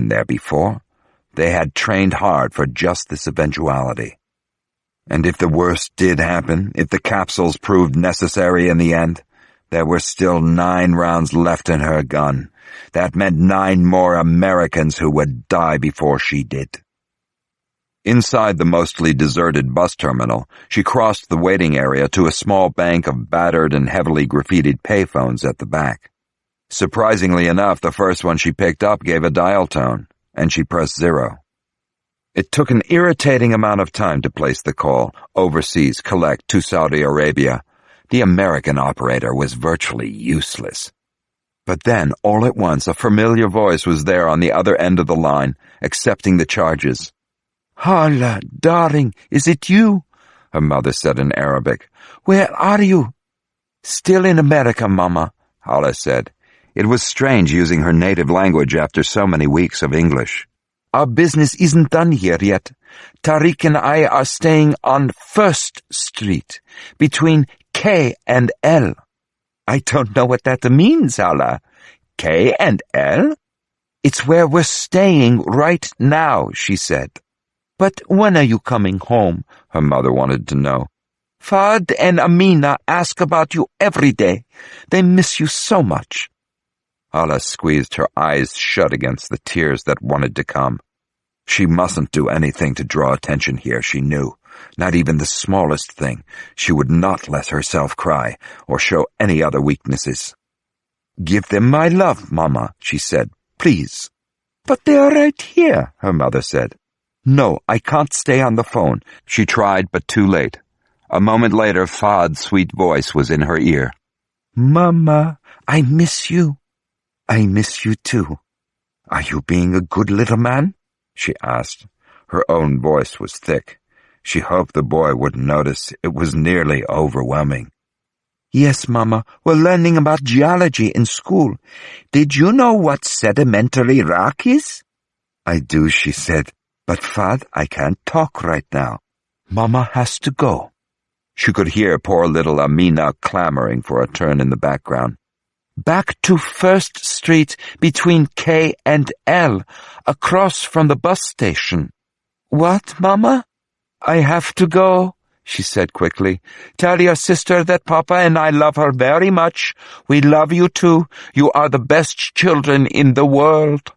there before. They had trained hard for just this eventuality. And if the worst did happen, if the capsules proved necessary in the end, there were still 9 rounds left in her gun. That meant 9 more Americans who would die before she did. Inside the mostly deserted bus terminal, she crossed the waiting area to a small bank of battered and heavily graffitied payphones at the back. Surprisingly enough, the first one she picked up gave a dial tone, and she pressed 0. It took an irritating amount of time to place the call, overseas, collect, to Saudi Arabia. The American operator was virtually useless. But then, all at once, a familiar voice was there on the other end of the line, accepting the charges. "Hala, darling, is it you?" her mother said in Arabic. "Where are you?" "Still in America, Mama," Hala said. It was strange using her native language after so many weeks of English. "Our business isn't done here yet. Tariq and I are staying on 1st Street, between K and L. "I don't know what that means, Hala." "K and L?" "It's where we're staying right now," she said. "But when are you coming home?" her mother wanted to know. "Fahd and Amina ask about you every day. They miss you so much." Hala squeezed her eyes shut against the tears that wanted to come. She mustn't do anything to draw attention here, she knew. Not even the smallest thing. She would not let herself cry or show any other weaknesses. "Give them my love, Mama," she said. "Please." "But they are right here," her mother said. "No, I can't stay on the phone." She tried, but too late. A moment later, Fahad's sweet voice was in her ear. "Mama, I miss you." "I miss you too." "Are you being a good little man?" she asked. Her own voice was thick. She hoped the boy wouldn't notice. It was nearly overwhelming. "Yes, Mama, we're learning about geology in school. Did you know what sedimentary rock is?" "I do," she said. "But, Fahd, I can't talk right now. Mama has to go." She could hear poor little Amina clamoring for a turn in the background. "Back to 1st Street between K and L, across from the bus station." "What, Mama?" "I have to go," she said quickly. "Tell your sister that Papa and I love her very much. We love you too. You are the best children in the world."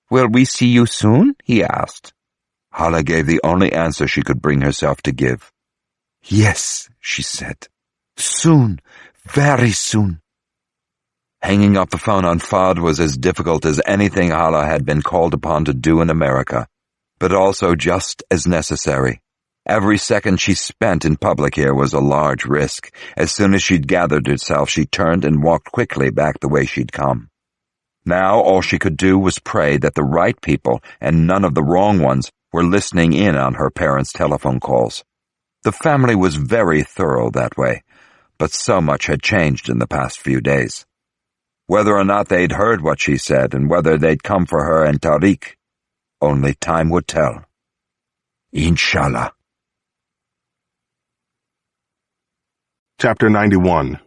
"Will we see you soon?" he asked. Hala gave the only answer she could bring herself to give. "Yes," she said. "Soon, very soon." Hanging up the phone on Fahd was as difficult as anything Hala had been called upon to do in America, but also just as necessary. Every second she spent in public here was a large risk. As soon as she'd gathered herself, she turned and walked quickly back the way she'd come. Now all she could do was pray that the right people, and none of the wrong ones, were listening in on her parents' telephone calls. The family was very thorough that way, but so much had changed in the past few days. Whether or not they'd heard what she said, and whether they'd come for her and Tariq, only time would tell. Inshallah. Chapter 91.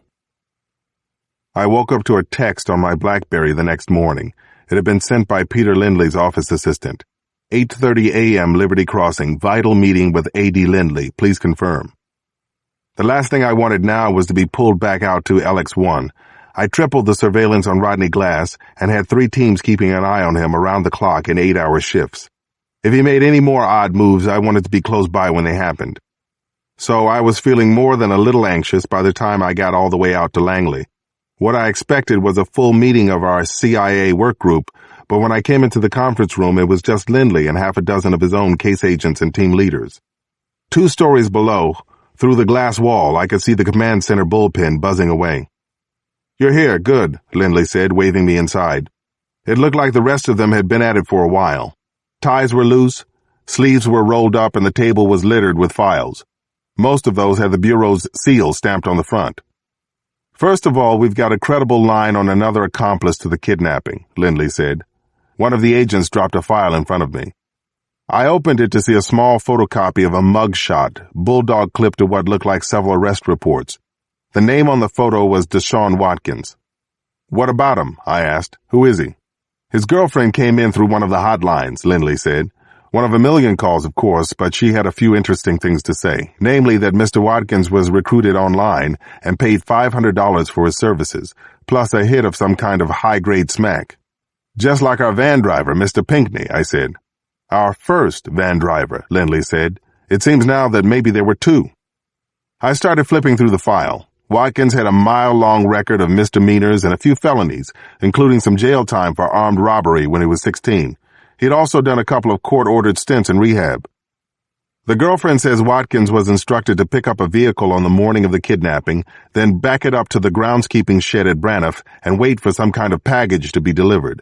I woke up to a text on my BlackBerry the next morning. It had been sent by Peter Lindley's office assistant. 8:30 a.m. Liberty Crossing, vital meeting with A.D. Lindley. Please confirm. The last thing I wanted now was to be pulled back out to LX1. I tripled the surveillance on Rodney Glass and had 3 teams keeping an eye on him around the clock in 8-hour shifts. If he made any more odd moves, I wanted to be close by when they happened. So I was feeling more than a little anxious by the time I got all the way out to Langley. What I expected was a full meeting of our CIA work group, but when I came into the conference room, it was just Lindley and half a dozen of his own case agents and team leaders. 2 stories below, through the glass wall, I could see the command center bullpen buzzing away. "You're here, good," Lindley said, waving me inside. It looked like the rest of them had been at it for a while. Ties were loose, sleeves were rolled up, and the table was littered with files. Most of those had the Bureau's seal stamped on the front. "First of all, we've got a credible line on another accomplice to the kidnapping," Lindley said. One of the agents dropped a file in front of me. I opened it to see a small photocopy of a mugshot, bulldog clipped to what looked like several arrest reports. The name on the photo was Deshaun Watkins. "What about him?" I asked. "Who is he?" His girlfriend came in through one of the hotlines, Lindley said. One of a million calls, of course, but she had a few interesting things to say, namely that Mr. Watkins was recruited online and paid $500 for his services, plus a hit of some kind of high-grade smack. Just like our van driver, Mr. Pinckney, I said. Our first van driver, Lindley said. It seems now that maybe there were two. I started flipping through the file. Watkins had a mile-long record of misdemeanors and a few felonies, including some jail time for armed robbery when he was 16. He'd also done a couple of court-ordered stints in rehab. The girlfriend says Watkins was instructed to pick up a vehicle on the morning of the kidnapping, then back it up to the groundskeeping shed at Braniff and wait for some kind of package to be delivered.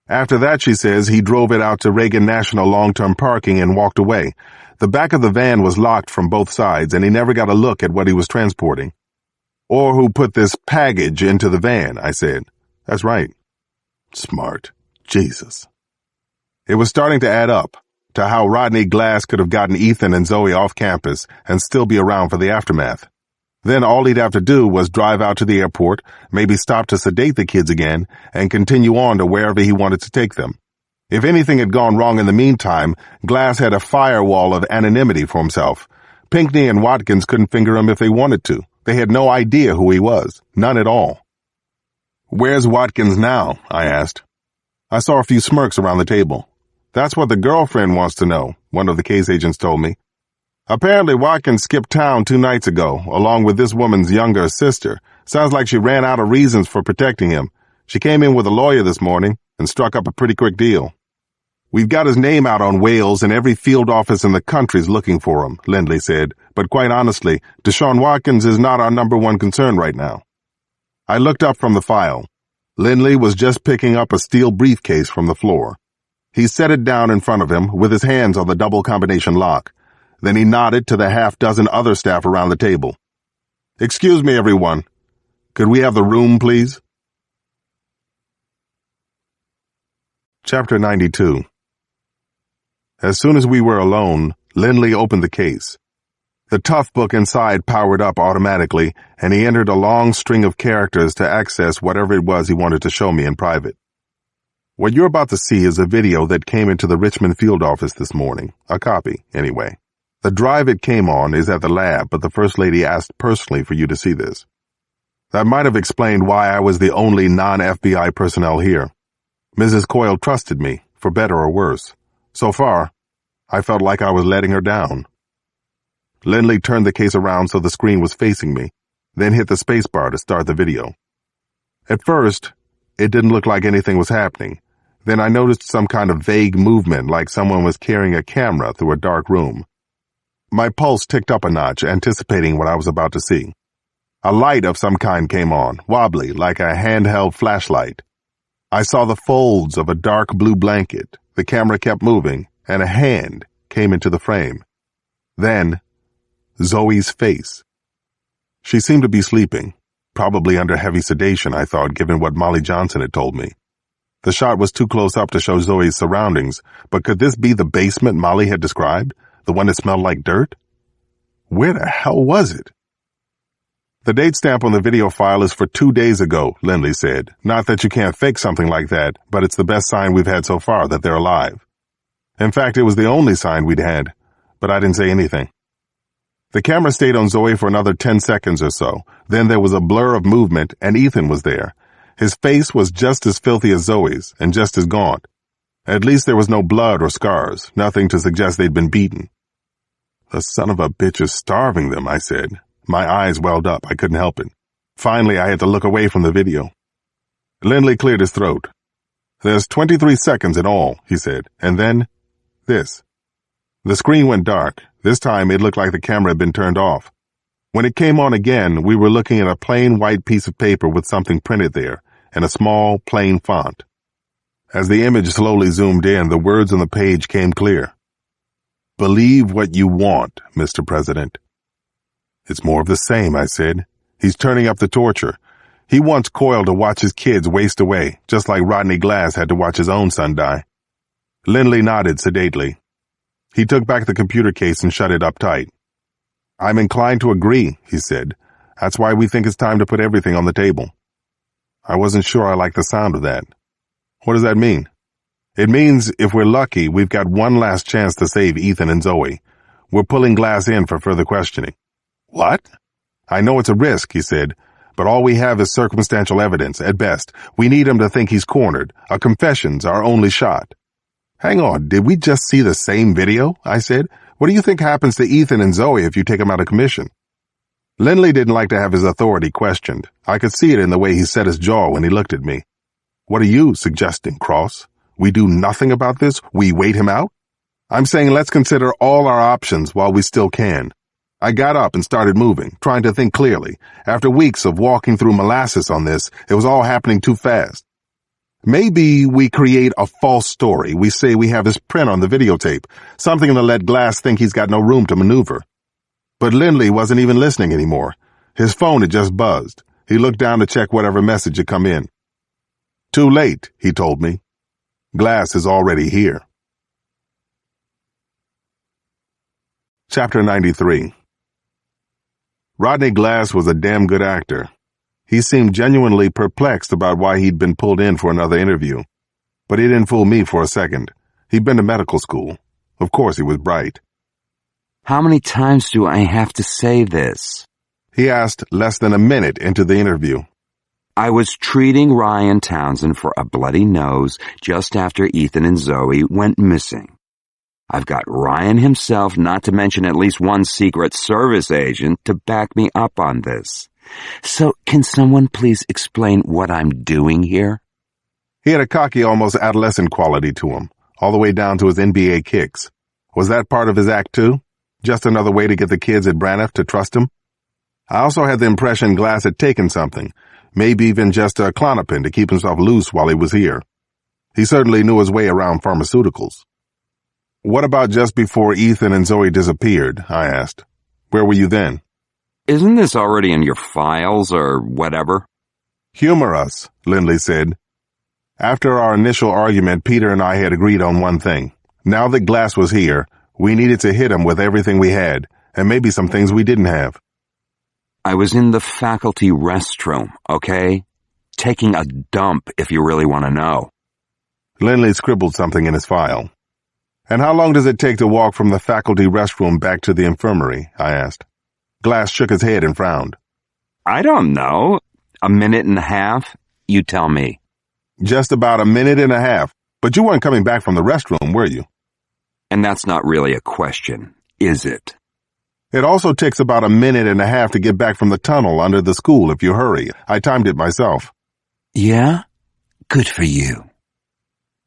After that, she says, he drove it out to Reagan National long-term parking and walked away. The back of the van was locked from both sides, and he never got a look at what he was transporting. Or who put this package into the van, I said. That's right. Smart. Jesus. It was starting to add up to how Rodney Glass could have gotten Ethan and Zoe off campus and still be around for the aftermath. Then all he'd have to do was drive out to the airport, maybe stop to sedate the kids again, and continue on to wherever he wanted to take them. If anything had gone wrong in the meantime, Glass had a firewall of anonymity for himself. Pinckney and Watkins couldn't finger him if they wanted to. They had no idea who he was. None at all. Where's Watkins now? I asked. I saw a few smirks around the table. That's what the girlfriend wants to know, one of the case agents told me. Apparently Watkins skipped town 2 nights ago, along with this woman's younger sister. Sounds like she ran out of reasons for protecting him. She came in with a lawyer this morning and struck up a pretty quick deal. We've got his name out on Wales and every field office in the country's looking for him, Lindley said, but quite honestly, Deshaun Watkins is not our number one concern right now. I looked up from the file. Lindley was just picking up a steel briefcase from the floor. He set it down in front of him with his hands on the double combination lock. Then he nodded to the half-dozen other staff around the table. Excuse me, everyone. Could we have the room, please? Chapter 92. As soon as we were alone, Lindley opened the case. The tough book inside powered up automatically, and he entered a long string of characters to access whatever it was he wanted to show me in private. What you're about to see is a video that came into the Richmond field office this morning. A copy, anyway. The drive it came on is at the lab, but the First Lady asked personally for you to see this. That might have explained why I was the only non-FBI personnel here. Mrs. Coyle trusted me, for better or worse. So far, I felt like I was letting her down. Lindley turned the case around so the screen was facing me, then hit the spacebar to start the video. At first, it didn't look like anything was happening. Then I noticed some kind of vague movement, like someone was carrying a camera through a dark room. My pulse ticked up a notch, anticipating what I was about to see. A light of some kind came on, wobbly, like a handheld flashlight. I saw the folds of a dark blue blanket, the camera kept moving, and a hand came into the frame. Then, Zoe's face. She seemed to be sleeping, probably under heavy sedation, I thought, given what Molly Johnson had told me. The shot was too close up to show Zoe's surroundings, but could this be the basement Molly had described? The one that smelled like dirt? Where the hell was it? The date stamp on the video file is for 2 days ago, Lindley said. Not that you can't fake something like that, but it's the best sign we've had so far that they're alive. In fact, it was the only sign we'd had, but I didn't say anything. The camera stayed on Zoe for another 10 seconds or so. Then there was a blur of movement, and Ethan was there. His face was just as filthy as Zoe's, and just as gaunt. At least there was no blood or scars, nothing to suggest they'd been beaten. The son of a bitch is starving them, I said. My eyes welled up. I couldn't help it. Finally, I had to look away from the video. Lindley cleared his throat. There's 23 seconds in all, he said, and then this. The screen went dark. This time it looked like the camera had been turned off. When it came on again, we were looking at a plain white piece of paper with something printed there, in a small, plain font. As the image slowly zoomed in, the words on the page came clear. Believe what you want, Mr. President. It's more of the same, I said. He's turning up the torture. He wants Coyle to watch his kids waste away, just like Rodney Glass had to watch his own son die. Lindley nodded sedately. He took back the computer case and shut it up tight. I'm inclined to agree, he said. That's why we think it's time to put everything on the table. I wasn't sure I liked the sound of that. What does that mean? It means, if we're lucky, we've got one last chance to save Ethan and Zoe. We're pulling Glass in for further questioning. What? I know it's a risk, he said, but all we have is circumstantial evidence, at best. We need him to think he's cornered. A confession's our only shot. Hang on, did we just see the same video? I said. What do you think happens to Ethan and Zoe if you take them out of commission? Lindley didn't like to have his authority questioned. I could see it in the way he set his jaw when he looked at me. What are you suggesting, Cross? We do nothing about this? We wait him out? I'm saying let's consider all our options while we still can. I got up and started moving, trying to think clearly. After weeks of walking through molasses on this, it was all happening too fast. Maybe we create a false story. We say we have his print on the videotape, something to let Glass think he's got no room to maneuver. But Lindley wasn't even listening anymore. His phone had just buzzed. He looked down to check whatever message had come in. Too late, he told me. Glass is already here. Chapter 93. Rodney Glass was a damn good actor. He seemed genuinely perplexed about why he'd been pulled in for another interview. But he didn't fool me for a second. He'd been to medical school. Of course he was bright. How many times do I have to say this? He asked less than a minute into the interview. I was treating Ryan Townsend for a bloody nose just after Ethan and Zoe went missing. I've got Ryan himself, not to mention at least one Secret Service agent, to back me up on this. So can someone please explain what I'm doing here? He had a cocky, almost adolescent quality to him, all the way down to his NBA kicks. Was that part of his act too? Just another way to get the kids at Braniff to trust him? I also had the impression Glass had taken something, maybe even just a Klonopin to keep himself loose while he was here. He certainly knew his way around pharmaceuticals. What about just before Ethan and Zoe disappeared? I asked. Where were you then? Isn't this already in your files or whatever? Humor us, Lindley said. After our initial argument, Peter and I had agreed on one thing. Now that Glass was here, we needed to hit him with everything we had, and maybe some things we didn't have. I was in the faculty restroom, okay? Taking a dump, if you really want to know. Lindley scribbled something in his file. And how long does it take to walk from the faculty restroom back to the infirmary? I asked. Glass shook his head and frowned. I don't know. A minute and a half? You tell me. Just about a minute and a half. But you weren't coming back from the restroom, were you? And that's not really a question, is it? It also takes about a minute and a half to get back from the tunnel under the school if you hurry. I timed it myself. Yeah? Good for you.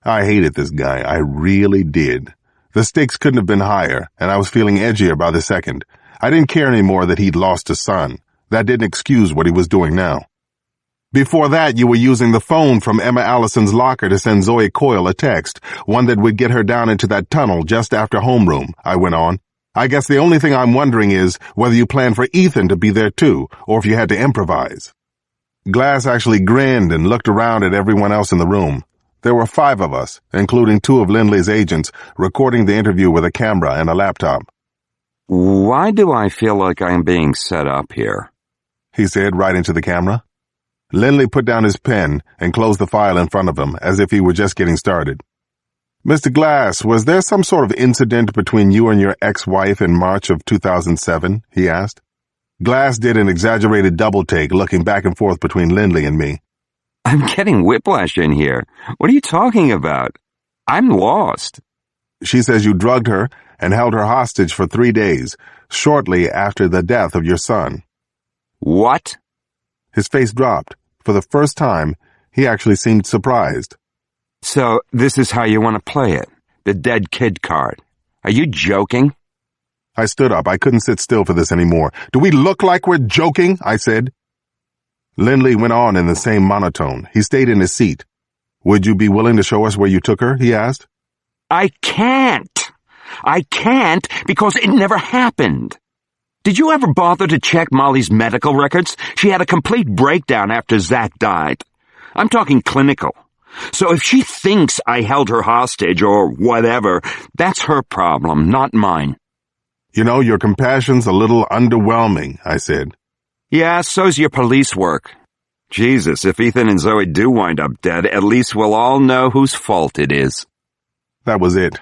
I hated this guy. I really did. The stakes couldn't have been higher, and I was feeling edgier by the second. I didn't care anymore that he'd lost his son. That didn't excuse what he was doing now. Before that, you were using the phone from Emma Allison's locker to send Zoe Coyle a text, one that would get her down into that tunnel just after homeroom, I went on. I guess the only thing I'm wondering is whether you planned for Ethan to be there too, or if you had to improvise. Glass actually grinned and looked around at everyone else in the room. There were 5 of us, including 2 of Lindley's agents, recording the interview with a camera and a laptop. Why do I feel like I'm being set up here? He said right into the camera. Lindley put down his pen and closed the file in front of him, as if he were just getting started. Mr. Glass, was there some sort of incident between you and your ex-wife in March of 2007? He asked. Glass did an exaggerated double-take, looking back and forth between Lindley and me. I'm getting whiplash in here. What are you talking about? I'm lost. She says you drugged her and held her hostage for 3 days, shortly after the death of your son. What? His face dropped. For the first time, he actually seemed surprised. So, this is how you want to play it? The dead kid card. Are you joking? I stood up. I couldn't sit still for this anymore. Do we look like we're joking? I said. Lindley went on in the same monotone. He stayed in his seat. Would you be willing to show us where you took her? He asked. I can't. I can't because it never happened. Did you ever bother to check Molly's medical records? She had a complete breakdown after Zach died. I'm talking clinical. So if she thinks I held her hostage or whatever, that's her problem, not mine. You know, your compassion's a little underwhelming, I said. Yeah, so's your police work. Jesus, if Ethan and Zoe do wind up dead, at least we'll all know whose fault it is. That was it.